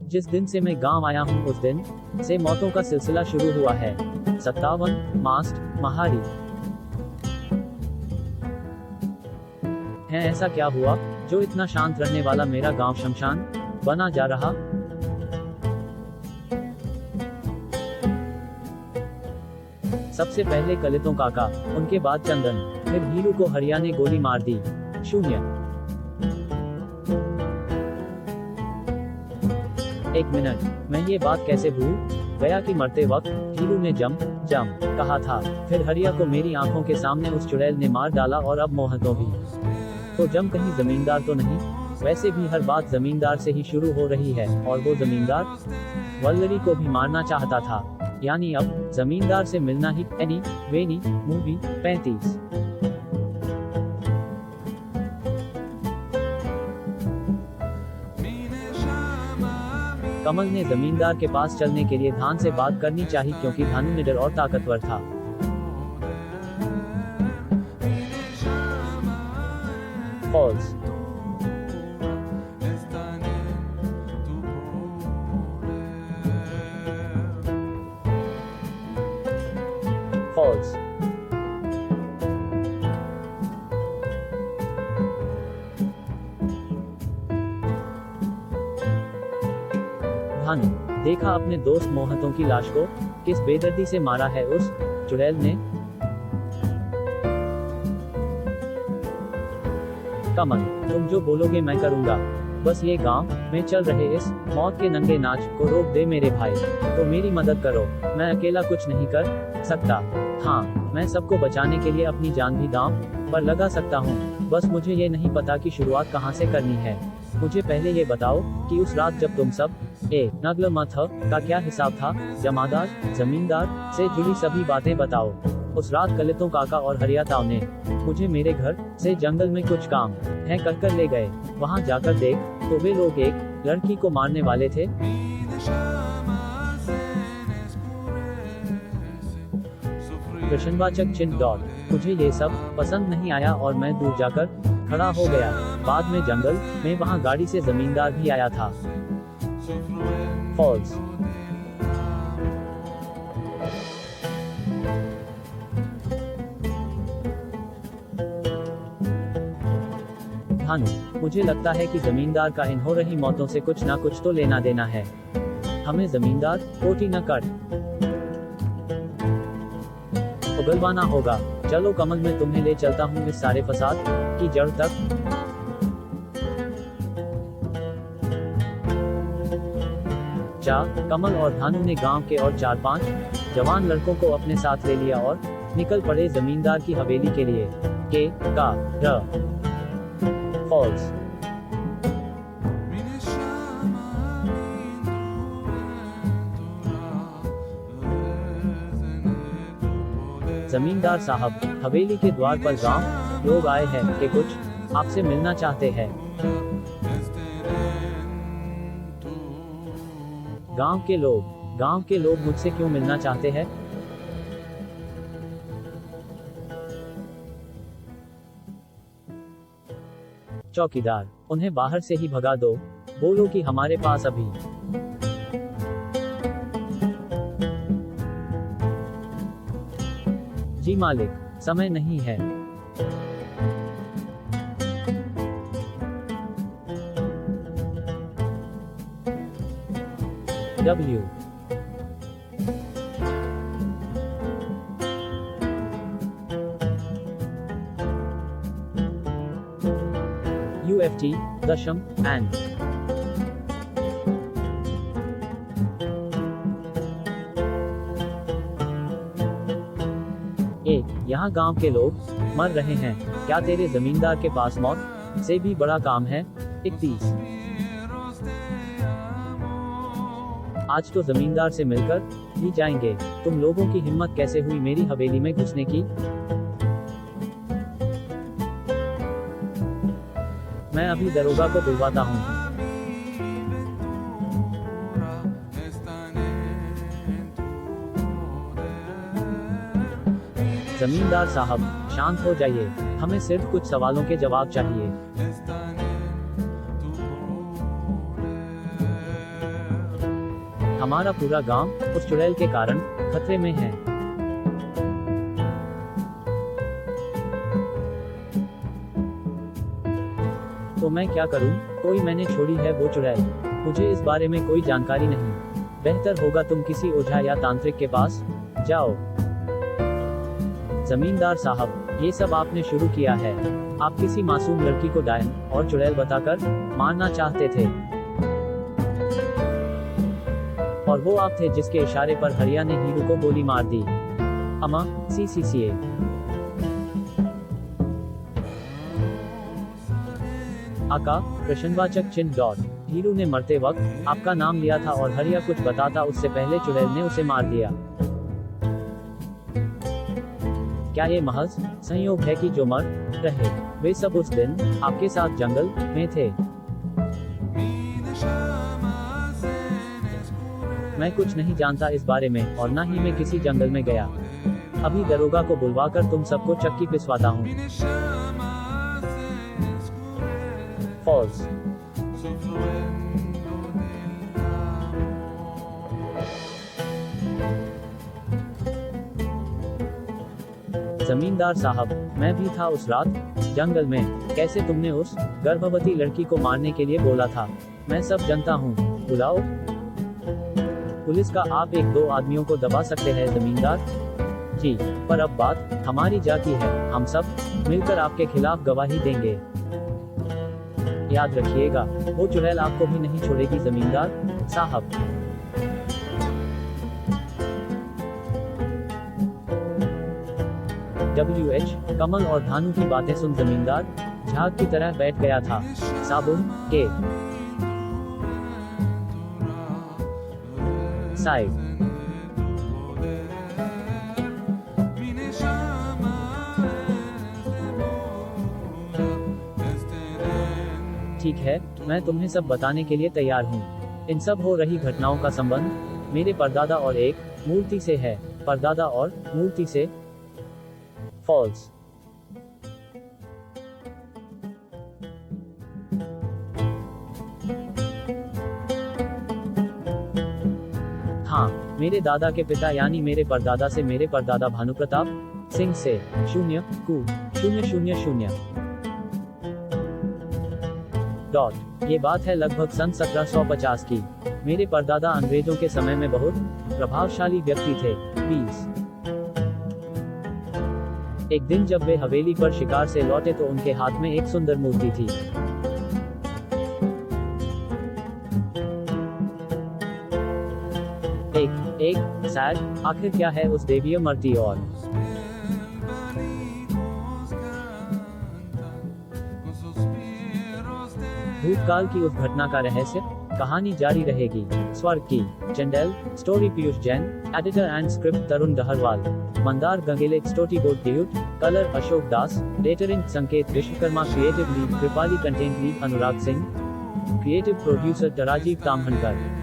जिस दिन से मैं गांव आया हूं उस दिन से मौतों का सिलसिला शुरू हुआ है। 57 मास्ट महारी है। ऐसा क्या हुआ जो इतना शांत रहने वाला मेरा गांव शमशान बना जा रहा? सबसे पहले कलितों काका, उनके बाद चंदन, फिर हीरू को हरिया ने गोली मार दी। 0 1 मिनट, मैं ये बात कैसे भूल गया कि मरते वक्त हीरू ने जम कहा था। फिर हरिया को मेरी आंखों के सामने उस चुड़ैल ने मार डाला और अब मोहतों भी। तो जम कहीं जमींदार तो नहीं? वैसे भी हर बात जमींदार से ही शुरू हो रही है, और वो जमींदार वल्लरी को भी मारना चाहता था। यानी अब जमींदार से मिलना ही एनी वेनी मूवी 35। कमल ने जमींदार के पास चलने के लिए धान से बात करनी चाहिए, क्योंकि धानु निडर और ताकतवर था। फॉल्स फॉल्स भानु, देखा अपने दोस्त मोहतों की लाश को किस बेदर्दी से मारा है उस चुड़ैल ने। कमल, तुम जो बोलोगे मैं करूंगा। बस ये गांव में चल रहे इस मौत के नंगे नाच को रोक दे मेरे भाई। तो मेरी मदद करो, मैं अकेला कुछ नहीं कर सकता। हाँ, मैं सबको बचाने के लिए अपनी जान भी दांव पर लगा सकता हूँ। बस मुझे ये नहीं पता कि शुरुआत कहाँ से करनी है। मुझे पहले ये बताओ कि उस रात जब तुम सब नगल मत का क्या हिसाब था? जमादार, जमींदार से जुड़ी सभी बातें बताओ। उस रात कलितों काका और हरिया ताऊ ने मुझे मेरे घर से जंगल में कुछ काम है कर ले गए। वहाँ जाकर देख तो वे लोग एक लड़की को मारने वाले थे। प्रश्नवाचक चिन्ह डॉट। मुझे ये सब पसंद नहीं आया और मैं दूर जाकर खड़ा हो गया। बाद में जंगल में वहाँ गाड़ी से जमींदार भी आया था। फॉल्स भानु, मुझे लगता है कि जमींदार का इन हो रही मौतों से कुछ ना कुछ तो लेना देना है। हमें जमींदार कोटी न कर उगलवाना होगा। चलो कमल, मैं तुम्हें ले चलता हूँ इस सारे फसाद की जड़ तक। कमल और भानु ने गांव के और 4-5 जवान लड़कों को अपने साथ ले लिया और निकल पड़े जमींदार की हवेली के लिए। फॉल्स जमींदार साहब, हवेली के द्वार पर गांव लोग आए हैं कि कुछ आपसे मिलना चाहते हैं। गांव के लोग मुझसे क्यों मिलना चाहते हैं? चौकीदार, उन्हें बाहर से ही भगा दो। बोलो कि हमारे पास अभी जी मालिक, समय नहीं है। W UFT दशम and यहाँ गांव के लोग मर रहे हैं। क्या तेरे जमींदार के पास मौत से भी बड़ा काम है? 31 आज तो जमींदार से मिलकर ही जाएंगे। तुम लोगों की हिम्मत कैसे हुई मेरी हवेली में घुसने की? मैं अभी दरोगा को बुलवाता हूँ। जमींदार साहब, शांत हो जाइए, हमें सिर्फ कुछ सवालों के जवाब चाहिए। हमारा पूरा गांव उस चुड़ैल के कारण खतरे में है। तो मैं क्या करूं? कोई मैंने छोड़ी है वो चुड़ैल। मुझे इस बारे में कोई जानकारी नहीं। बेहतर होगा तुम किसी ओझा या तांत्रिक के पास जाओ। जमींदार साहब, ये सब आपने शुरू किया है। आप किसी मासूम लड़की को डायन और चुड़ैल बताकर मारना चाहते थे। और वो आप थे जिसके इशारे पर हरिया ने हीरू को गोली मार दी। अमा CCCA। आका प्रश्नवाचक चिन्ह डॉट। हीरू ने मरते वक्त आपका नाम लिया था और हरिया कुछ बताता उससे पहले चुड़ैल ने उसे मार दिया। क्या ये महज संयोग है कि जो मर रहे वे सब उस दिन आपके साथ जंगल में थे? मैं कुछ नहीं जानता इस बारे में और ना ही मैं किसी जंगल में गया। अभी दरोगा को बुलवाकर तुम सबको चक्की पिसवाता हूँ। फॉल्स। जमींदार साहब, मैं भी था उस रात जंगल में। कैसे तुमने उस गर्भवती लड़की को मारने के लिए बोला था? मैं सब जानता हूँ। बुलाओ पुलिस का। आप 1-2 आदमियों को दबा सकते हैं जमींदार जी, पर अब बात हमारी जाती है। हम सब मिलकर आपके खिलाफ गवाही देंगे। याद रखिएगा, वो चुड़ैल आपको भी नहीं छोड़ेगी जमींदार साहब। WH कमल और धानु की बातें सुन जमींदार झाग की तरह बैठ गया था। साबुन के साइड। ठीक है, मैं तुम्हें सब बताने के लिए तैयार हूँ। इन सब हो रही घटनाओं का संबंध मेरे परदादा और एक मूर्ति से है। परदादा और मूर्ति से। फॉल्स। हाँ, मेरे दादा के पिता यानी मेरे परदादा से मेरे परदादा भानुप्रताप सिंह से 0 डॉट। ये बात है लगभग सन 1750 की। मेरे परदादा अंग्रेजों के समय में बहुत प्रभावशाली व्यक्ति थे। 20। एक दिन जब वे हवेली पर शिकार से लौटे तो उनके हाथ में एक सुंदर मूर्ति थी। एक सैड। आखिर क्या है उस देवीय मूर्ति और भूतकाल की उस घटना का रहस्य? कहानी जारी रहेगी। स्वर्ग की Chandel story Piyush Jain, editor and script Tarun Daharwal, Mandar Gangele story board ड्यूट, colour Ashok Das, lettering Sanket Vishwakarma, creative lead Kripali, content lead Anurag Singh, creative producer Rajeev तामहनकर।